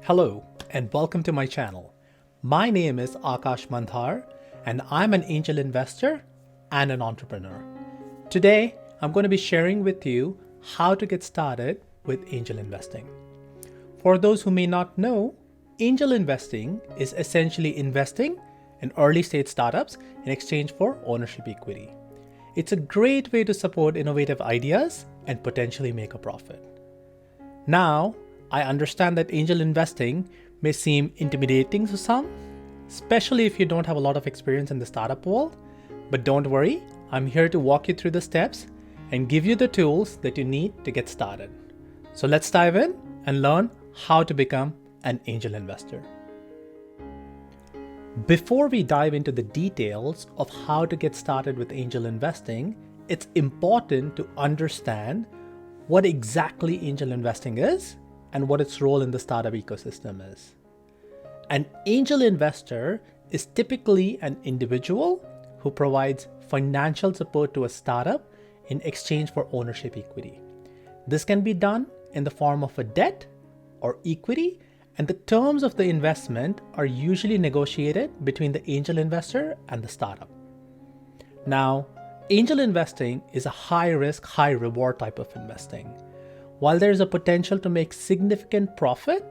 Hello and welcome to my channel. My name is Akash Mandhar and I'm an angel investor and an entrepreneur. Today, I'm going to be sharing with you how to get started with angel investing. For those who may not know, angel investing is essentially investing in early stage startups in exchange for ownership equity. It's a great way to support innovative ideas and potentially make a profit. Now, I understand that angel investing may seem intimidating to some, especially if you don't have a lot of experience in the startup world. But don't worry, I'm here to walk you through the steps and give you the tools that you need to get started. So let's dive in and learn how to become an angel investor. Before we dive into the details of how to get started with angel investing, it's important to understand what exactly angel investing is and what its role in the startup ecosystem is. An angel investor is typically an individual who provides financial support to a startup in exchange for ownership equity. This can be done in the form of a debt or equity, and the terms of the investment are usually negotiated between the angel investor and the startup. Now, angel investing is a high risk, high reward type of investing. While there is a potential to make significant profit,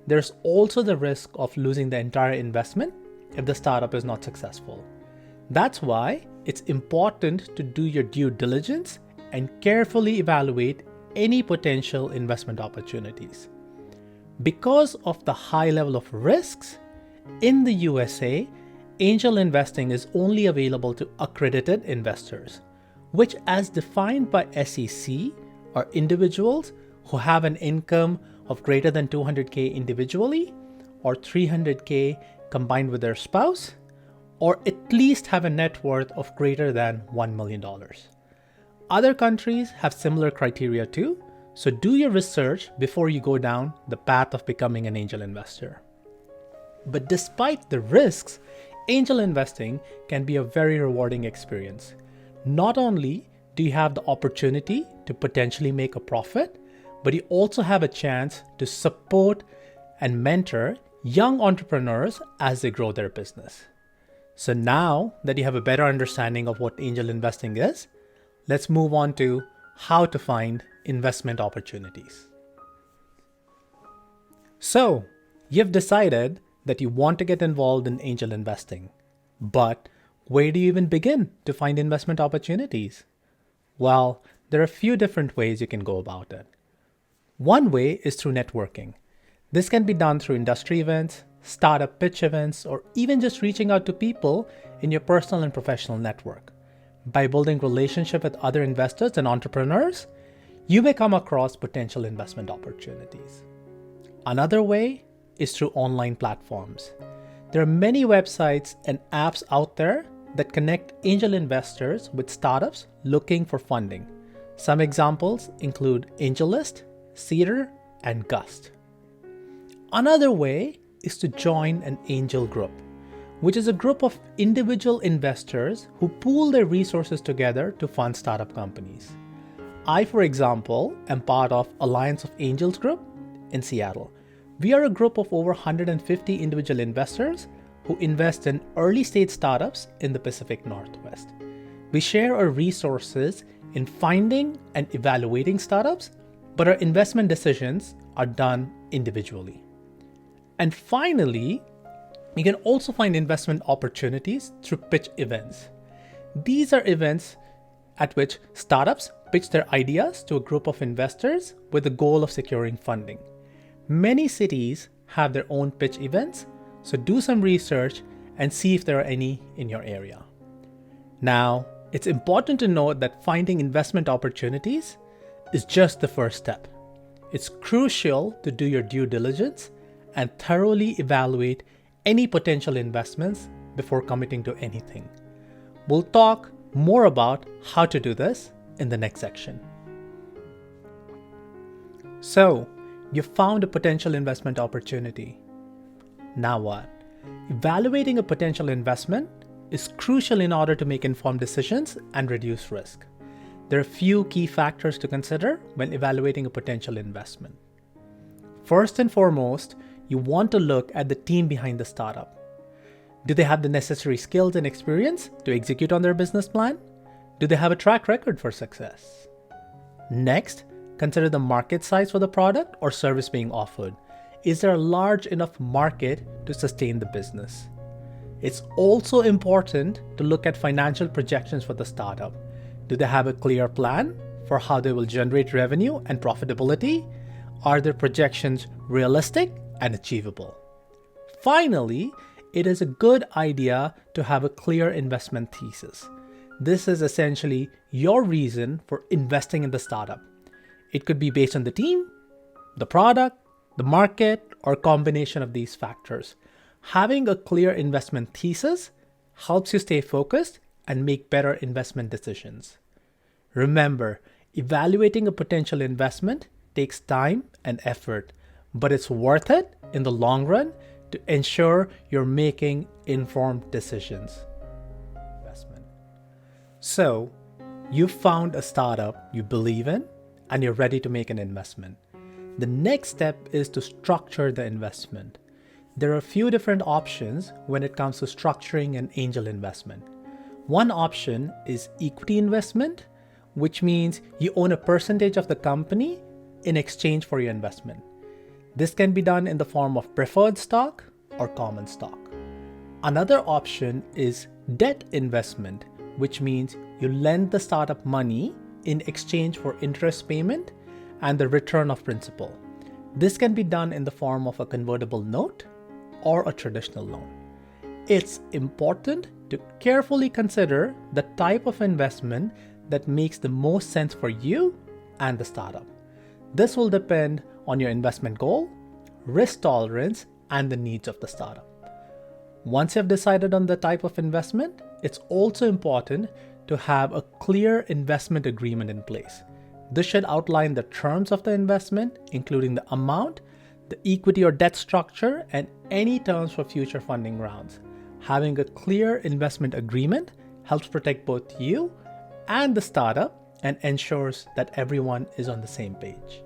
there's also the risk of losing the entire investment if the startup is not successful. That's why it's important to do your due diligence and carefully evaluate any potential investment opportunities. Because of the high level of risks, in the USA, angel investing is only available to accredited investors, which, as defined by SEC, are individuals who have an income of greater than $200K individually or $300K combined with their spouse, or at least have a net worth of greater than $1 million. Other countries have similar criteria too, so do your research before you go down the path of becoming an angel investor. But despite the risks, angel investing can be a very rewarding experience. Not only do you have the opportunity to potentially make a profit, but you also have a chance to support and mentor young entrepreneurs as they grow their business. So now that you have a better understanding of what angel investing is, let's move on to how to find investment opportunities. So, you've decided that you want to get involved in angel investing, but where do you even begin to find investment opportunities? Well, there are a few different ways you can go about it. One way is through networking. This can be done through industry events, startup pitch events, or even just reaching out to people in your personal and professional network. By building relationships with other investors and entrepreneurs, you may come across potential investment opportunities. Another way is through online platforms. There are many websites and apps out there that connect angel investors with startups looking for funding. Some examples include AngelList, Seeder, and Gust. Another way is to join an angel group, which is a group of individual investors who pool their resources together to fund startup companies. I, for example, am part of Alliance of Angels Group in Seattle. We are a group of over 150 individual investors who invest in early stage startups in the Pacific Northwest. We share our resources in finding and evaluating startups, but our investment decisions are done individually. And finally, you can also find investment opportunities through pitch events. These are events at which startups pitch their ideas to a group of investors with the goal of securing funding. Many cities have their own pitch events, so do some research and see if there are any in your area. Now, it's important to note that finding investment opportunities is just the first step. It's crucial to do your due diligence and thoroughly evaluate any potential investments before committing to anything. We'll talk more about how to do this in the next section. So, you found a potential investment opportunity. Now what? Evaluating a potential investment is crucial in order to make informed decisions and reduce risk. There are a few key factors to consider when evaluating a potential investment. First and foremost, you want to look at the team behind the startup. Do they have the necessary skills and experience to execute on their business plan? Do they have a track record for success? Next, consider the market size for the product or service being offered. Is there a large enough market to sustain the business? It's also important to look at financial projections for the startup. Do they have a clear plan for how they will generate revenue and profitability? Are their projections realistic and achievable? Finally, it is a good idea to have a clear investment thesis. This is essentially your reason for investing in the startup. It could be based on the team, the product, the market, or a combination of these factors. Having a clear investment thesis helps you stay focused and make better investment decisions. Remember, evaluating a potential investment takes time and effort, but it's worth it in the long run to ensure you're making informed decisions. Investment. So, you've found a startup you believe in and you're ready to make an investment. The next step is to structure the investment. There are a few different options when it comes to structuring an angel investment. One option is equity investment, which means you own a percentage of the company in exchange for your investment. This can be done in the form of preferred stock or common stock. Another option is debt investment, which means you lend the startup money in exchange for interest payment and the return of principal. This can be done in the form of a convertible note or a traditional loan. It's important to carefully consider the type of investment that makes the most sense for you and the startup. This will depend on your investment goal, risk tolerance, and the needs of the startup. Once you have decided on the type of investment, it's also important to have a clear investment agreement in place. This should outline the terms of the investment, including the amount, the equity or debt structure, and any terms for future funding rounds. Having a clear investment agreement helps protect both you and the startup and ensures that everyone is on the same page.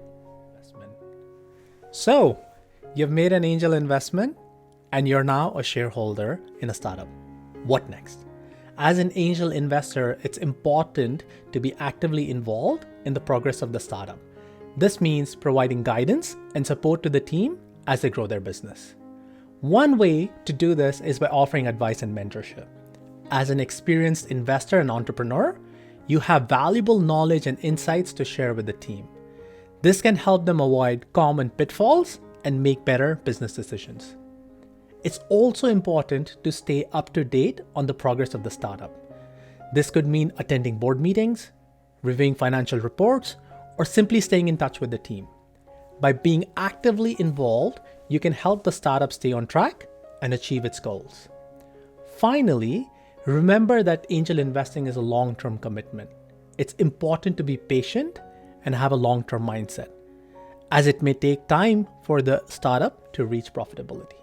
So, you've made an angel investment and you're now a shareholder in a startup. What next? As an angel investor, it's important to be actively involved in the progress of the startup. This means providing guidance and support to the team as they grow their business. One way to do this is by offering advice and mentorship. As an experienced investor and entrepreneur, you have valuable knowledge and insights to share with the team. This can help them avoid common pitfalls and make better business decisions. It's also important to stay up to date on the progress of the startup. This could mean attending board meetings, reviewing financial reports, or simply staying in touch with the team. By being actively involved, you can help the startup stay on track and achieve its goals. Finally, remember that angel investing is a long-term commitment. It's important to be patient and have a long-term mindset, as it may take time for the startup to reach profitability.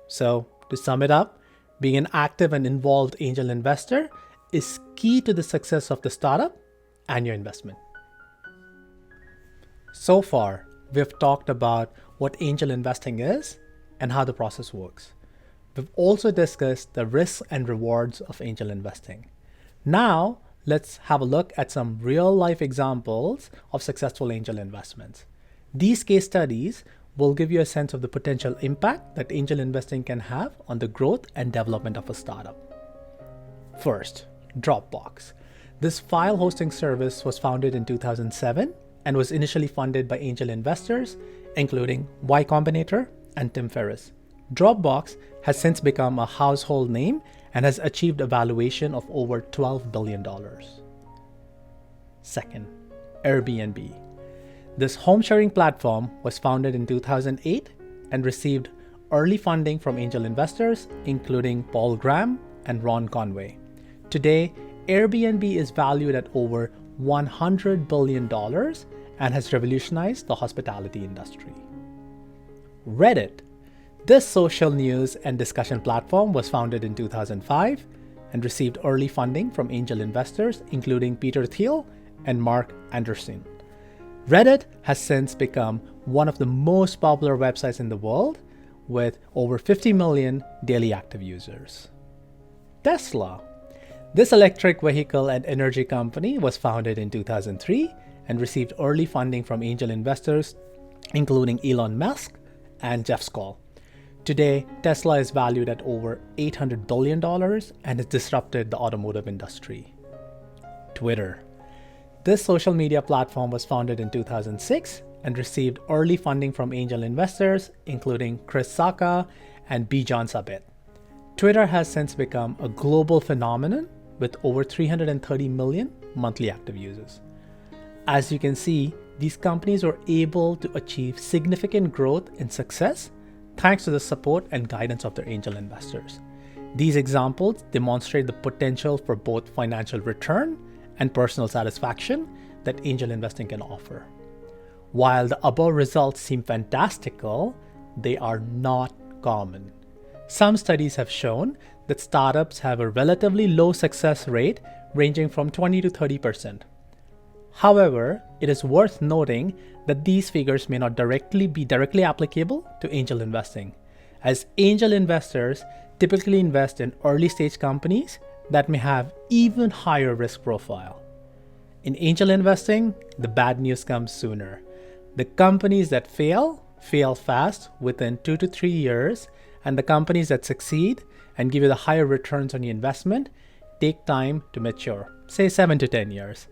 So, to sum it up, being an active and involved angel investor is key to the success of the startup and your investment. So far, we've talked about what angel investing is and how the process works. We've also discussed the risks and rewards of angel investing. Now, let's have a look at some real-life examples of successful angel investments. These case studies will give you a sense of the potential impact that angel investing can have on the growth and development of a startup. First, Dropbox. This file hosting service was founded in 2007 and was initially funded by angel investors, including Y Combinator and Tim Ferriss. Dropbox has since become a household name and has achieved a valuation of over $12 billion. Second, Airbnb. This home-sharing platform was founded in 2008 and received early funding from angel investors, including Paul Graham and Ron Conway. Today, Airbnb is valued at over $100 billion and has revolutionized the hospitality industry. Reddit. This social news and discussion platform was founded in 2005 and received early funding from angel investors, including Peter Thiel and Mark Anderson. Reddit has since become one of the most popular websites in the world, with over 50 million daily active users. Tesla. This electric vehicle and energy company was founded in 2003 and received early funding from angel investors, including Elon Musk and Jeff Skoll. Today, Tesla is valued at over $800 billion and has disrupted the automotive industry. Twitter. This social media platform was founded in 2006 and received early funding from angel investors, including Chris Sacca and Bijan Sabit. Twitter has since become a global phenomenon with over 330 million monthly active users. As you can see, these companies were able to achieve significant growth and success thanks to the support and guidance of their angel investors. These examples demonstrate the potential for both financial return and personal satisfaction that angel investing can offer. While the above results seem fantastical, they are not common. Some studies have shown that startups have a relatively low success rate ranging from 20 to 30%. However, it is worth noting that these figures may not be directly applicable to angel investing, as angel investors typically invest in early stage companies that may have even higher risk profile. In angel investing, the bad news comes sooner. The companies that fail fast within 2 to 3 years, and the companies that succeed and give you the higher returns on your investment take time to mature, say 7 to 10 years.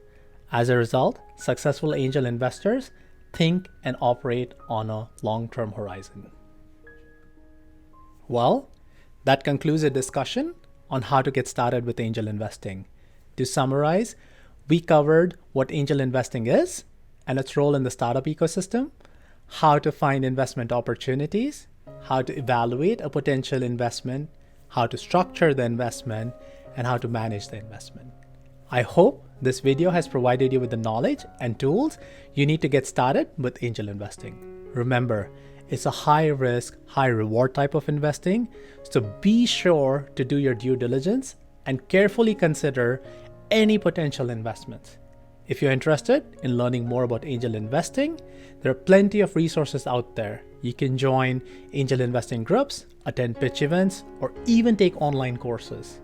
As a result, successful angel investors think and operate on a long-term horizon. Well, that concludes a discussion on how to get started with angel investing. To summarize, we covered what angel investing is and its role in the startup ecosystem, how to find investment opportunities, how to evaluate a potential investment, how to structure the investment, and how to manage the investment. I hope this video has provided you with the knowledge and tools you need to get started with angel investing. Remember, it's a high risk, high reward type of investing, so be sure to do your due diligence and carefully consider any potential investments. If you're interested in learning more about angel investing, there are plenty of resources out there. You can join angel investing groups, attend pitch events, or even take online courses.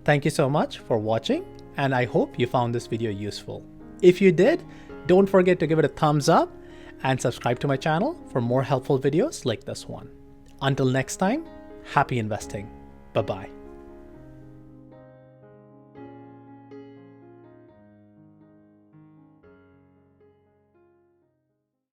Thank you so much for watching, and I hope you found this video useful. If you did, don't forget to give it a thumbs up and subscribe to my channel for more helpful videos like this one. Until next time, happy investing. Bye-bye.